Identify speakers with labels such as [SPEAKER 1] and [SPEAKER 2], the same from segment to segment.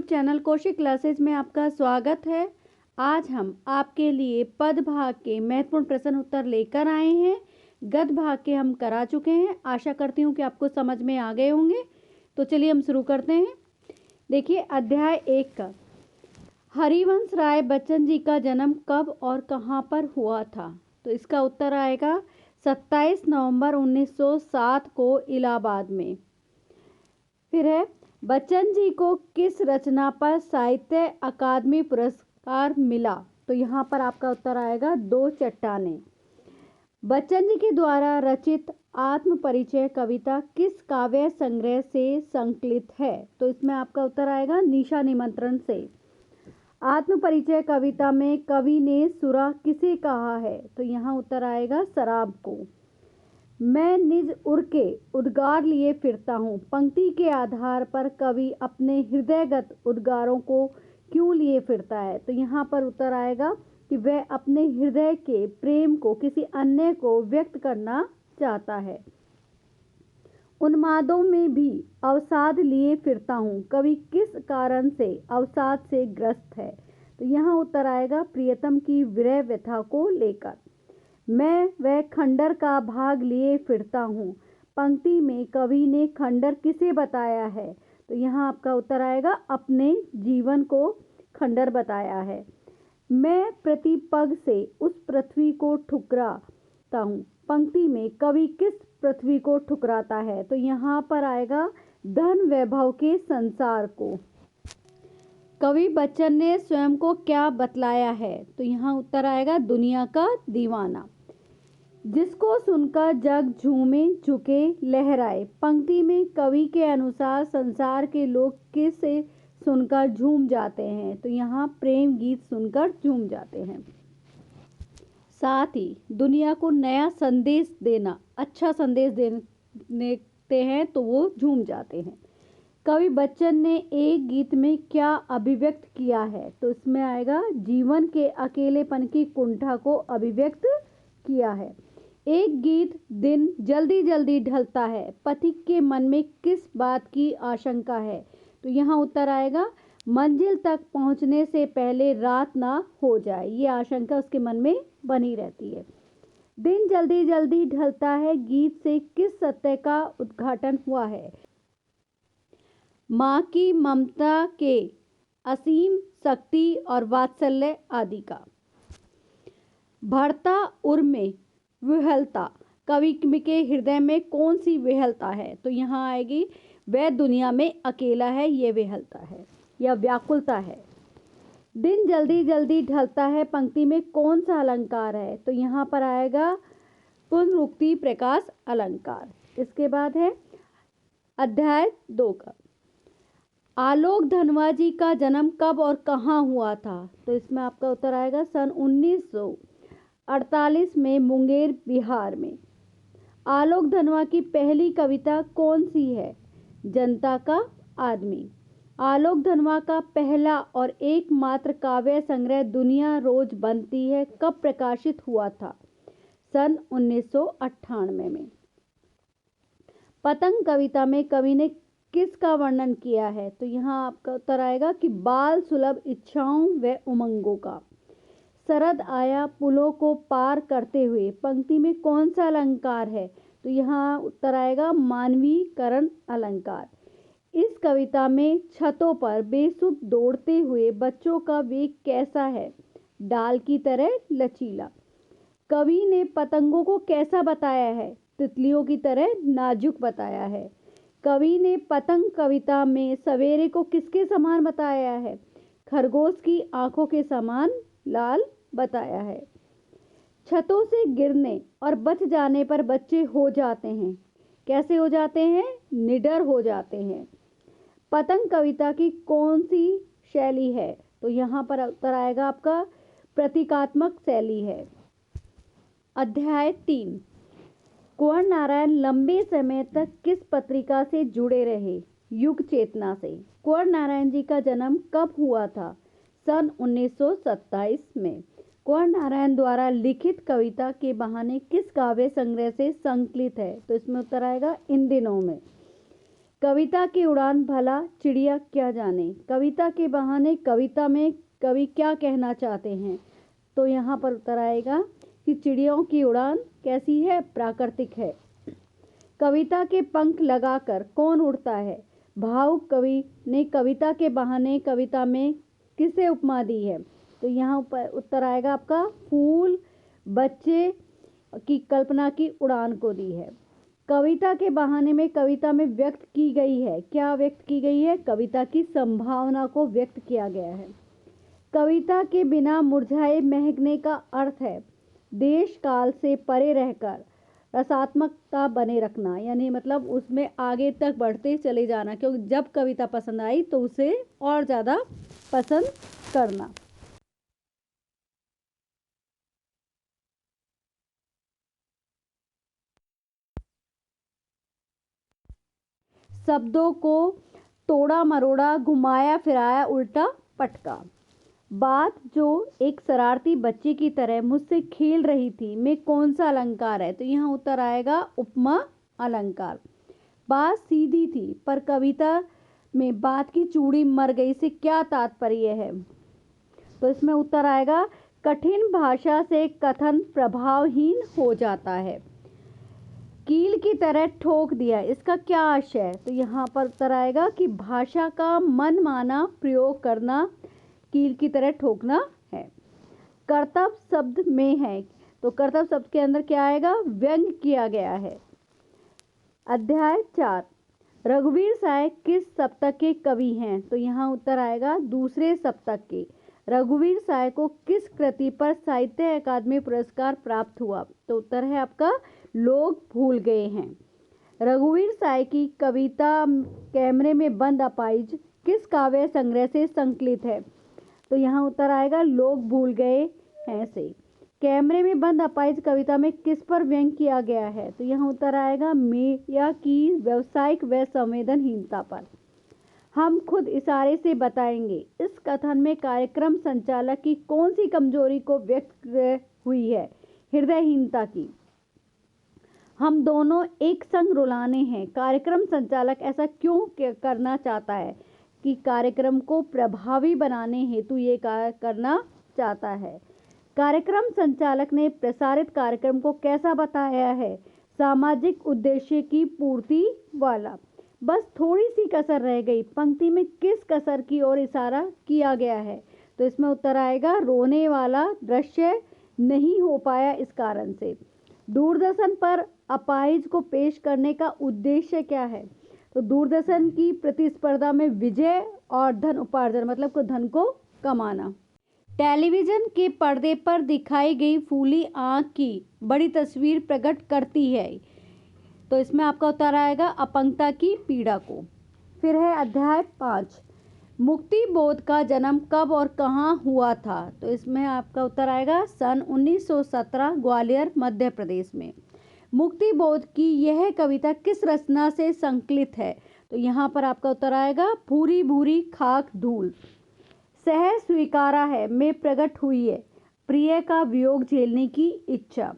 [SPEAKER 1] Channel Kaushik classes में आपका स्वागत है। आज हम आपके लिए पद भाग के महत्वपूर्ण प्रश्न उत्तर लेकर आए हैं। गद्य भाग के हम करा चुके हैं। आशा करती हूँ कि आपको समझ में आ गए होंगे। तो चलिए हम शुरू करते हैं। देखिए अध्याय 1 का हरिवंश राय बच्चन जी का जन्म कब और कहाँ पर हुआ था। तो इसका उत्तर आएगा 27 नवंबर 1907 को इलाहाबाद में। फिर है बच्चन जी को किस रचना पर साहित्य अकादमी पुरस्कार मिला। तो यहाँ पर आपका उत्तर आएगा दो चट्टानें। बच्चन जी के द्वारा रचित आत्म परिचय कविता किस काव्य संग्रह से संकलित है। तो इसमें आपका उत्तर आएगा निशा निमंत्रण से। आत्म परिचय कविता में कवि ने सुरा किसे कहा है। तो यहाँ उत्तर आएगा शराब को। मैं निज उर के उद्गार लिए फिरता हूँ। पंक्ति के आधार पर कवि अपने हृदयगत उद्गारों को क्यों लिए फिरता है। तो यहाँ पर उत्तर आएगा कि वह अपने हृदय के प्रेम को किसी अन्य को व्यक्त करना चाहता है। उन्मादों में भी अवसाद लिए फिरता हूँ। कवि किस कारण से अवसाद से ग्रस्त है। तो यहाँ उत्तर आएगा प्रियतम की विरह व्यथा को लेकर। मैं वह खंडर का भाग लिए फिरता हूँ। पंक्ति में कवि ने खंडर किसे बताया है। तो यहाँ आपका उत्तर आएगा अपने जीवन को खंडर बताया है। मैं प्रति पग से उस पृथ्वी को ठुकराता हूँ। पंक्ति में कवि किस पृथ्वी को ठुकराता है। तो यहाँ पर आएगा धन वैभव के संसार को। कवि बच्चन ने स्वयं को क्या बतलाया है। तो यहाँ उत्तर आएगा दुनिया का दीवाना। जिसको सुनकर जग झूमे झुके लहराए। पंक्ति में कवि के अनुसार संसार के लोग किसे सुनकर झूम जाते हैं। तो यहाँ प्रेम गीत सुनकर झूम जाते हैं। साथ ही दुनिया को नया संदेश देना, अच्छा संदेश देते हैं तो वो झूम जाते हैं। कवि बच्चन ने एक गीत में क्या अभिव्यक्त किया है। तो इसमें आएगा जीवन के अकेलेपन की कुंठा को अभिव्यक्त किया है। एक गीत दिन जल्दी जल्दी ढलता है। पथिक के मन में किस बात की आशंका है। तो यहाँ उत्तर आएगा मंजिल तक पहुँचने से पहले रात ना हो जाए। ये आशंका उसके मन में बनी रहती है। दिन जल्दी जल्दी ढलता है गीत से किस सत्य का उद्घाटन हुआ है। माँ की ममता के असीम शक्ति और वात्सल्य आदि का। भरता उर में विह्वलता, कवि के हृदय में कौन सी विह्वलता है। तो यहाँ आएगी वह दुनिया में अकेला है, ये विह्वलता है या व्याकुलता है। दिन जल्दी जल्दी ढलता है पंक्ति में कौन सा अलंकार है। तो यहाँ पर आएगा पुनरुक्ति प्रकाश अलंकार। इसके बाद है अध्याय 2 का आलोक धनवा जी का जन्म कब और कहाँ हुआ था। तो इसमें आपका उत्तर आएगा सन 1948 में मुंगेर बिहार में। आलोक धनवा की पहली कविता कौन सी है। जनता का आदमी। आलोक धनवा का पहला और एकमात्र काव्य संग्रह दुनिया रोज बनती है कब प्रकाशित हुआ था। सन 1998 में। पतंग कविता में कवि ने किसका वर्णन किया है। तो यहाँ आपका उत्तर आएगा कि बाल सुलभ इच्छाओं व उमंगों का। शरद आया पुलों को पार करते हुए पंक्ति में कौन सा अलंकार है। तो यहाँ उत्तर आएगा मानवीकरण अलंकार। इस कविता में छतों पर बेसुध दौड़ते हुए बच्चों का वेग कैसा है। डाल की तरह लचीला। कवि ने पतंगों को कैसा बताया है। तितलियों की तरह नाजुक बताया है। कवि ने पतंग कविता में सवेरे को किसके समान बताया है। खरगोश की आंखों के समान लाल बताया है। छतों से गिरने और बच जाने पर बच्चे हो जाते हैं। कैसे हो जाते हैं। निडर हो जाते हैं। पतंग कविता की कौन सी शैली है। तो यहाँ पर उत्तर आएगा आपका प्रतीकात्मक शैली है। अध्याय 3 कुंवर नारायण लंबे समय तक किस पत्रिका से जुड़े रहे। युग चेतना से। कुंवर नारायण जी का जन्म कब हुआ था। सन 1927 में। कुंवर नारायण द्वारा लिखित कविता के बहाने किस काव्य संग्रह से संकलित है। तो इसमें उत्तर आएगा इन दिनों में। कविता की उड़ान भला चिड़िया क्या जाने, कविता के बहाने कविता में कवि क्या कहना चाहते हैं। तो यहाँ पर उत्तर आएगा कि चिड़ियों की उड़ान कैसी है, प्राकृतिक है। कविता के पंख लगाकर कौन उड़ता है, भावुक कवि ने कविता के बहाने कविता में किसे उपमा दी है। तो यहाँ पर उत्तर आएगा आपका फूल बच्चे की कल्पना की उड़ान को दी है। कविता के बहाने में कविता में व्यक्त की गई है, क्या व्यक्त की गई है, कविता की संभावना को व्यक्त किया गया है। कविता के बिना मुरझाए महकने का अर्थ है देश काल से परे रहकर रसात्मकता बने रखना, यानी मतलब उसमें आगे तक बढ़ते चले जाना, क्योंकि जब कविता पसंद आई तो उसे और ज़्यादा पसंद करना। शब्दों को तोड़ा मरोड़ा, घुमाया फिराया, उल्टा पटका। बात जो एक शरारती बच्चे की तरह मुझसे खेल रही थी में कौन सा अलंकार है। तो यहाँ उत्तर आएगा उपमा अलंकार। बात सीधी थी पर कविता में बात की चूड़ी मर गई से क्या तात्पर्य है। तो इसमें उत्तर आएगा कठिन भाषा से कथन प्रभावहीन हो जाता है। कील की तरह ठोक दिया, इसका क्या आशय है। तो यहाँ पर उत्तर आएगा कि भाषा का मनमाना प्रयोग करना कील की तरह ठोकना है। कर्तव्य शब्द में है, तो कर्तव्य शब्द के अंदर क्या आएगा, व्यंग किया गया है। अध्याय 4 रघुवीर साय किस सप्तक के कवि हैं। तो यहाँ उत्तर आएगा दूसरे सप्तक के। रघुवीर साय को किस कृति पर साहित्य अकादमी पुरस्कार प्राप्त हुआ। तो उत्तर है आपका लोग भूल गए हैं। रघुवीर साय की कविता कैमरे में बंद अपाहिज किस काव्य संग्रह से संकलित है। तो यहाँ उत्तर आएगा लोग भूल गए हैं से। कैमरे में बंद अपाहिज कविता में किस पर व्यंग किया गया है। तो यहाँ उत्तर आएगा मीडिया की व्यावसायिक व संवेदनहीनता पर। हम खुद इशारे से बताएंगे इस कथन में कार्यक्रम संचालक की कौन सी कमजोरी को व्यक्त हुई है, हृदयहीनता की। हम दोनों एक संग रुलाने हैं, कार्यक्रम संचालक ऐसा क्यों करना चाहता है कि कार्यक्रम को प्रभावी बनाने हेतु ये कार्य करना चाहता है। कार्यक्रम संचालक ने प्रसारित कार्यक्रम को कैसा बताया है, सामाजिक उद्देश्य की पूर्ति वाला। बस थोड़ी सी कसर रह गई, पंक्ति में किस कसर की ओर इशारा किया गया है। तो इसमें उत्तर आएगा रोने वाला दृश्य नहीं हो पाया इस कारण से। दूरदर्शन पर अपाहिज को पेश करने का उद्देश्य क्या है। तो दूरदर्शन की प्रतिस्पर्धा में विजय और धन उपार्जन, मतलब को धन को कमाना। टेलीविजन के पर्दे पर दिखाई गई फूली आंख की बड़ी तस्वीर प्रकट करती है। तो इसमें आपका उत्तर आएगा अपंगता की पीड़ा को। फिर है अध्याय 5 मुक्ति बोध का जन्म कब और कहाँ हुआ था। तो इसमें आपका उत्तर आएगा सन 1917 ग्वालियर मध्य प्रदेश में। मुक्ति बोध की यह कविता किस रचना से संकलित है। तो यहाँ पर आपका उत्तर आएगा भूरी भूरी खाक धूल। सहज स्वीकारा है में प्रकट हुई है प्रिय का वियोग झेलने की इच्छा।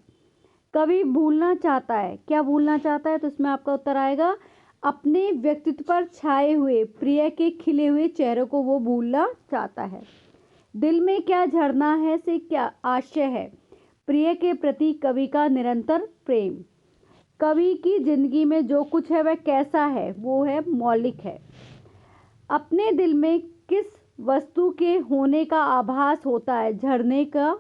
[SPEAKER 1] कवि भूलना चाहता है, क्या भूलना चाहता है। तो इसमें आपका उत्तर आएगा अपने व्यक्तित्व पर छाए हुए प्रिय के खिले हुए चेहरे को वो भूलना चाहता है। दिल में क्या झरना है से क्या आशय है, प्रिय के प्रति कवि का निरंतर प्रेम। कवि की जिंदगी में जो कुछ है वह कैसा है, वो है मौलिक है। अपने दिल में किस वस्तु के होने का आभास होता है, झरने का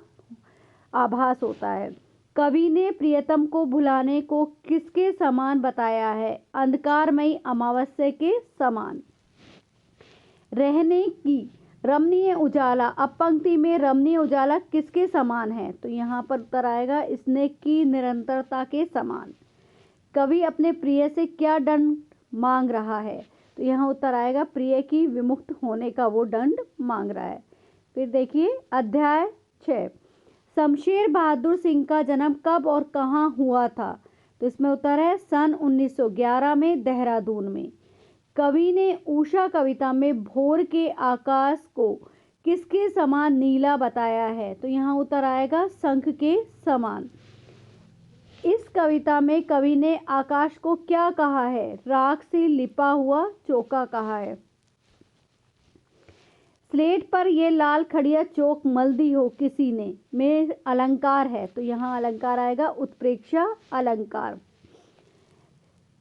[SPEAKER 1] आभास होता है। कवि ने प्रियतम को भुलाने को किसके समान बताया है, अंधकारमयी अमावस्या के समान। रहने की रमणीय उजाला, अब पंक्ति में रमणीय उजाला किसके समान है। तो यहाँ पर उत्तर आएगा स्नेह की निरंतरता के समान। कवि अपने प्रिय से क्या दंड मांग रहा है। तो यहाँ उत्तर आएगा प्रिय की विमुक्त होने का वो दंड मांग रहा है। फिर देखिए अध्याय 6 शमशेर बहादुर सिंह का जन्म कब और कहाँ हुआ था। तो इसमें उत्तर है सन 1911 में देहरादून में। कवि ने उषा कविता में भोर के आकाश को किसके समान नीला बताया है। तो यहाँ उत्तर आएगा शंख के समान। इस कविता में कवि ने आकाश को क्या कहा है? राख से लिपा हुआ चौका कहा है। स्लेट पर ये लाल खड़िया चौक मल दी हो किसी ने, में अलंकार है, तो यहाँ अलंकार आएगा उत्प्रेक्षा अलंकार।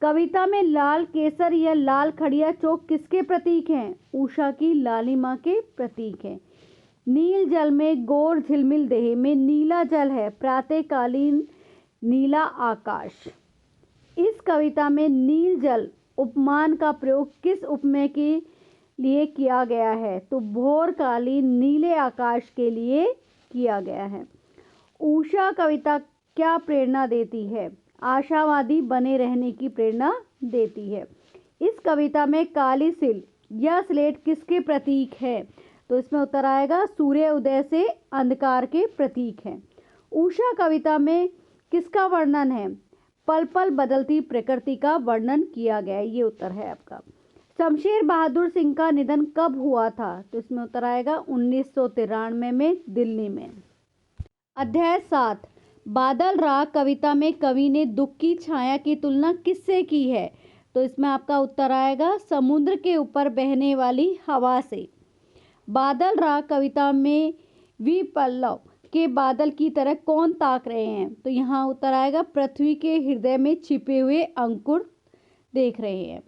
[SPEAKER 1] कविता में लाल केसर या लाल खड़िया चौक किसके प्रतीक हैं? उषा की लालिमा के प्रतीक हैं। नील जल में गौर झिलमिल देह, में नीला जल है, प्रातःकालीन नीला आकाश। इस कविता में नील जल उपमान का प्रयोग किस उपमेय के लिए किया गया है? तो भोरकालीन नीले आकाश के लिए किया गया है। उषा कविता क्या प्रेरणा देती है? आशावादी बने रहने की प्रेरणा देती है। इस कविता में काली सिल या स्लेट किसके प्रतीक है? तो इसमें उत्तर आएगा सूर्य उदय से अंधकार के प्रतीक हैं। उषा कविता में किसका वर्णन है? पल पल बदलती प्रकृति का वर्णन किया गया है, ये उत्तर है आपका। शमशेर बहादुर सिंह का निधन कब हुआ था? तो इसमें उत्तर आएगा 1993 में दिल्ली में। अध्याय 7 बादल राग कविता में कवि ने दुख की छाया की तुलना किससे की है? तो इसमें आपका उत्तर आएगा समुद्र के ऊपर बहने वाली हवा से। बादल राग कविता में विपल्लव के बादल की तरह कौन ताक रहे हैं? तो यहाँ उत्तर आएगा पृथ्वी के हृदय में छिपे हुए अंकुर देख रहे हैं।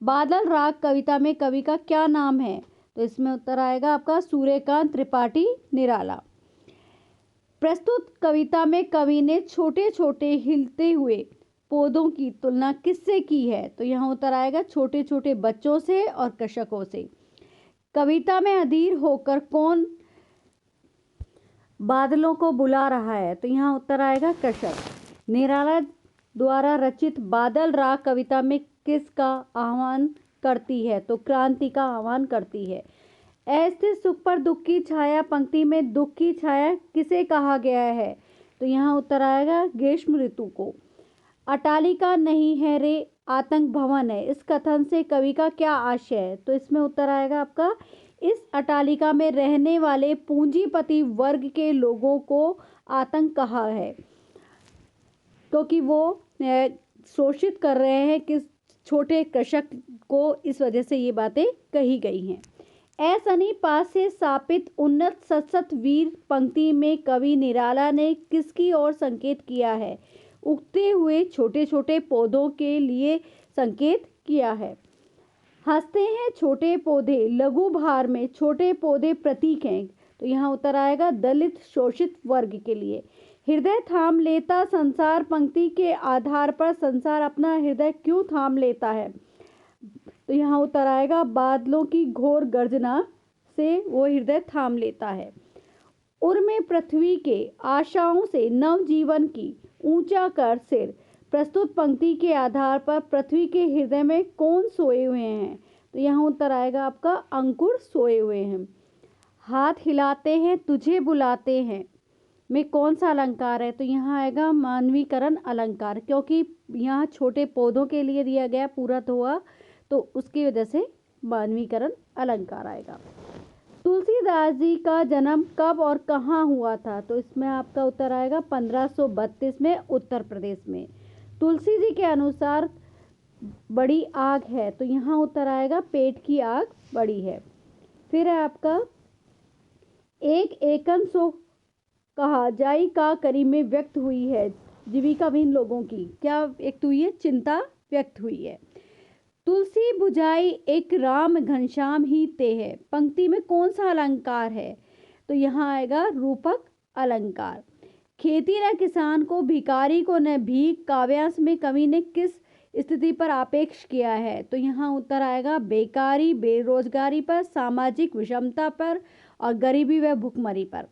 [SPEAKER 1] बादल राग कविता में कवि का क्या नाम है? तो इसमें उत्तर आएगा आपका सूर्यकांत त्रिपाठी निराला। प्रस्तुत कविता में कवि ने छोटे छोटे हिलते हुए पौधों की तुलना किससे की है? तो यहाँ उत्तर आएगा छोटे छोटे बच्चों से और कृषकों से। कविता में अधीर होकर कौन बादलों को बुला रहा है? तो यहाँ उत्तर आएगा कृषक। निराला द्वारा रचित बादल राग कविता में किसका आह्वान करती है? तो क्रांति का आह्वान करती है। ऐसे सुख पर दुख की छाया पंक्ति में दुख की छाया किसे कहा गया है? तो यहाँ उत्तर आएगा ग्रीष्म ऋतु को। अटालिका नहीं है रे आतंक भवन है, इस कथन से कवि का क्या आशय है? तो इसमें उत्तर आएगा आपका इस अटालिका में रहने वाले पूंजीपति वर्ग के लोगों को आतंक कहा है, क्योंकि वो शोषित कर रहे हैं किस छोटे कृषक को, इस वजह से ये बातें कही गई हैं। ऐसनी पास से स्थापित उन्नत सशक्त वीर पंक्ति में कवि निराला ने किसकी ओर संकेत किया है? उगते हुए छोटे छोटे पौधों के लिए संकेत किया है। हंसते हैं छोटे पौधे लघु भार में, छोटे पौधे प्रतीक हैं, तो यहाँ उत्तर आएगा दलित शोषित वर्ग के लिए। हृदय थाम लेता संसार पंक्ति के आधार पर संसार अपना हृदय क्यों थाम लेता है? तो यहाँ उत्तर आएगा बादलों की घोर गर्जना से वो हृदय थाम लेता है। उर में पृथ्वी के आशाओं से नव जीवन की ऊंचा कर सिर, प्रस्तुत पंक्ति के आधार पर पृथ्वी के हृदय में कौन सोए हुए हैं? तो यहाँ उत्तर आएगा आपका अंकुर सोए हुए हैं। हाथ हिलाते हैं तुझे बुलाते हैं में कौन सा अलंकार है? तो यहाँ आएगा मानवीकरण अलंकार, क्योंकि यहाँ छोटे पौधों के लिए दिया गया पूरा हुआ, तो उसकी वजह से मानवीकरण अलंकार आएगा। तुलसीदास जी का जन्म कब और कहाँ हुआ था? तो इसमें आपका उत्तर आएगा 1532 में उत्तर प्रदेश में। तुलसी जी के अनुसार बड़ी आग है, तो यहाँ उत्तर आएगा पेट की आग बड़ी है। फिर है आपका एक एकन सो कहा जाई का करी में व्यक्त हुई है, जीविकाहीन लोगों की क्या व्यक्त हुई है? चिंता व्यक्त हुई है। तुलसी बुझाई एक राम घनश्याम ही ते है, पंक्ति में कौन सा अलंकार है? तो यहाँ आएगा रूपक अलंकार। खेती न किसान को भिखारी को न भीख, काव्यांश में कवि ने किस स्थिति पर आपेक्ष किया है? तो यहाँ उत्तर आएगा बेकारी बेरोजगारी पर, सामाजिक विषमता पर और गरीबी व भुखमरी पर।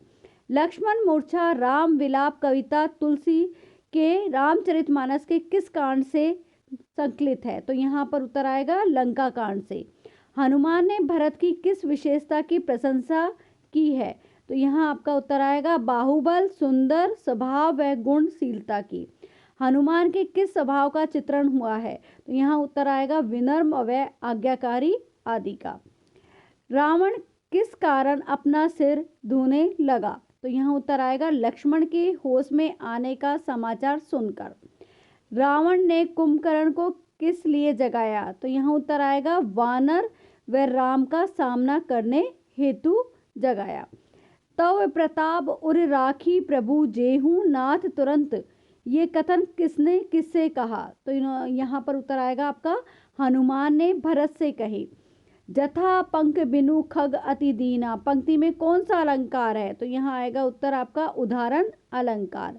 [SPEAKER 1] लक्ष्मण मूर्छा राम विलाप कविता तुलसी के रामचरितमानस के किस कांड से संकलित है? तो यहाँ पर उत्तर आएगा लंका कांड से। हनुमान ने भरत की किस विशेषता की प्रशंसा की है? तो यहाँ आपका उत्तर आएगा बाहुबल, सुंदर स्वभाव व गुणशीलता की। हनुमान के किस स्वभाव का चित्रण हुआ है? तो यहाँ उत्तर आएगा विनम्र व आज्ञाकारी आदि का। रावण किस कारण अपना सिर धोने लगा? तो यहाँ उत्तर आएगा लक्ष्मण के होश में आने का समाचार सुनकर। रावण ने कुंभकर्ण को किस लिए जगाया? तो यहाँ उत्तर आएगा वानर व राम का सामना करने हेतु जगाया। तव प्रताप उर राखी प्रभु जेहू नाथ तुरंत, ये कथन किसने किससे कहा? तो यहाँ पर उत्तर आएगा आपका हनुमान ने भरत से कही। जथा पंख बिनु खग अति दीना, पंक्ति में कौन सा अलंकार है? तो यहाँ आएगा उत्तर आपका उदाहरण अलंकार।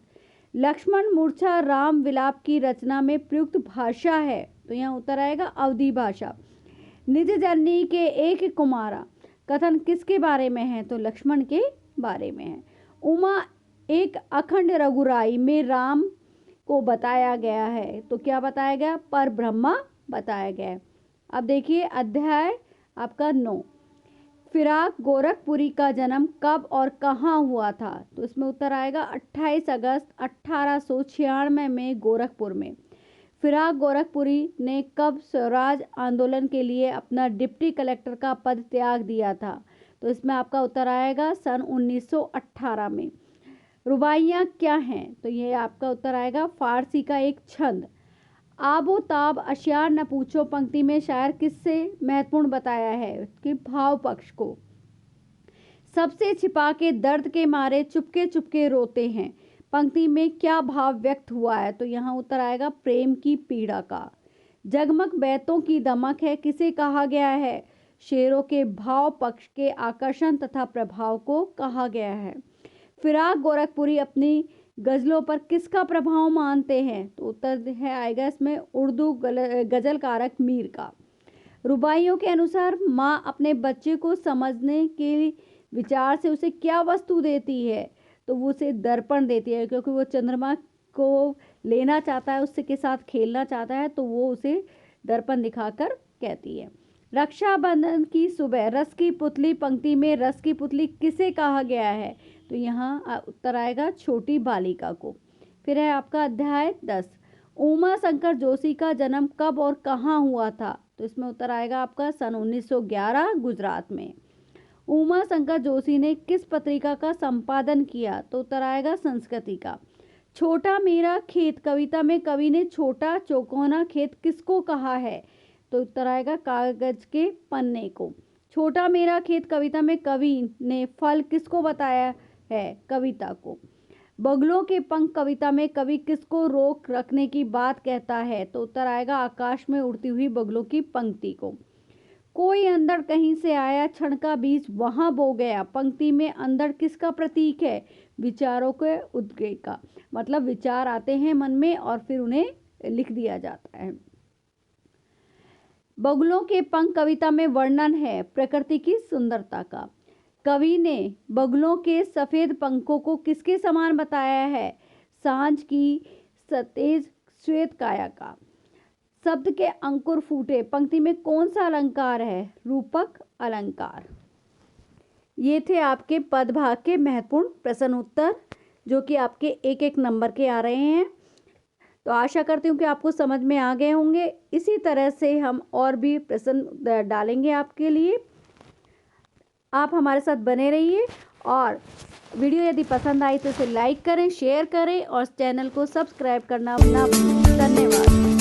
[SPEAKER 1] लक्ष्मण मूर्छा राम विलाप की रचना में प्रयुक्त भाषा है? तो यहाँ उत्तर आएगा अवधी भाषा। निज जननी के एक कुमारा, कथन किसके बारे में है? तो लक्ष्मण के बारे में है। उमा एक अखंड रघुराई में राम को बताया गया है, तो क्या बताया गया? पर ब्रह्मा बताया गया है। अब देखिए अध्याय आपका 9, फिराक गोरखपुरी का जन्म कब और कहाँ हुआ था? तो इसमें उत्तर आएगा 28 अगस्त 1896 में गोरखपुर में। फिराक गोरखपुरी ने कब स्वराज आंदोलन के लिए अपना डिप्टी कलेक्टर का पद त्याग दिया था? तो इसमें आपका उत्तर आएगा सन 1918 में। रुबाइयाँ क्या हैं? तो ये आपका उत्तर आएगा फारसी का एक छंद। आबो ताब अशियार न पूछो, पंक्ति में शायर किससे महत्वपूर्ण बताया है? कि भाव पक्ष को। सबसे छिपा के दर्द के मारे चुपके चुपके रोते हैं, पंक्ति में क्या भाव व्यक्त हुआ है? तो यहाँ उत्तर आएगा प्रेम की पीड़ा का। जगमग बैतों की दमक है, किसे कहा गया है? शेरों के भाव पक्ष के आकर्षण तथा प्रभाव को कहा गया है। फिराक गोरखपुरी अपनी गजलों पर किसका प्रभाव मानते हैं? तो उत्तर है आएगा इसमें उर्दू गजलकारक मीर का। रुबाइयों के अनुसार माँ अपने बच्चे को समझने के विचार से उसे क्या वस्तु देती है? तो वो उसे दर्पण देती है, क्योंकि वो चंद्रमा को लेना चाहता है, उससे के साथ खेलना चाहता है, तो वो उसे दर्पण दिखाकर कहती है। रक्षाबंधन की सुबह रस की पुतली, पंक्ति में रस की पुतली किसे कहा गया है? तो यहाँ उत्तर आएगा छोटी बालिका को। फिर है आपका अध्याय 10, उमा शंकर जोशी का जन्म कब और कहाँ हुआ था? तो इसमें उत्तर आएगा आपका सन 1911 गुजरात में। उमा शंकर जोशी ने किस पत्रिका का संपादन किया? तो उत्तर आएगा संस्कृति का। छोटा मेरा खेत कविता में कवि ने छोटा चौकोना खेत किसको कहा है? तो उत्तर आएगा कागज के पन्ने को। छोटा मेरा खेत कविता में कवि ने फल किसको बताया है? कविता को। बगलों के पंख कविता में कवि किसको रोक रखने की बात कहता है? तो उत्तर आएगा आकाश में उड़ती हुई बगलों की पंक्ति को। कोई अंधड़ कहीं से आया क्षण का बीज वहां बो गया, पंक्ति में अंधड़ किसका प्रतीक है? विचारों के उद्रेक का। मतलब विचार आते हैं मन में और फिर उन्हें लिख दिया जाता है। बगुलों के पंख कविता में वर्णन है प्रकृति की सुंदरता का। कवि ने बगुलों के सफेद पंखों को किसके समान बताया है? सांझ की सतेज श्वेत काया का। शब्द के अंकुर फूटे, पंक्ति में कौन सा अलंकार है? रूपक अलंकार। ये थे आपके पदभाग के महत्वपूर्ण प्रश्न उत्तर, जो कि आपके एक एक नंबर के आ रहे हैं। तो आशा करती हूँ कि आपको समझ में आ गए होंगे। इसी तरह से हम और भी प्रश्न डालेंगे आपके लिए। आप हमारे साथ बने रहिए और वीडियो यदि पसंद आई तो इसे लाइक करें, शेयर करें और चैनल को सब्सक्राइब करना ना भूलें। धन्यवाद।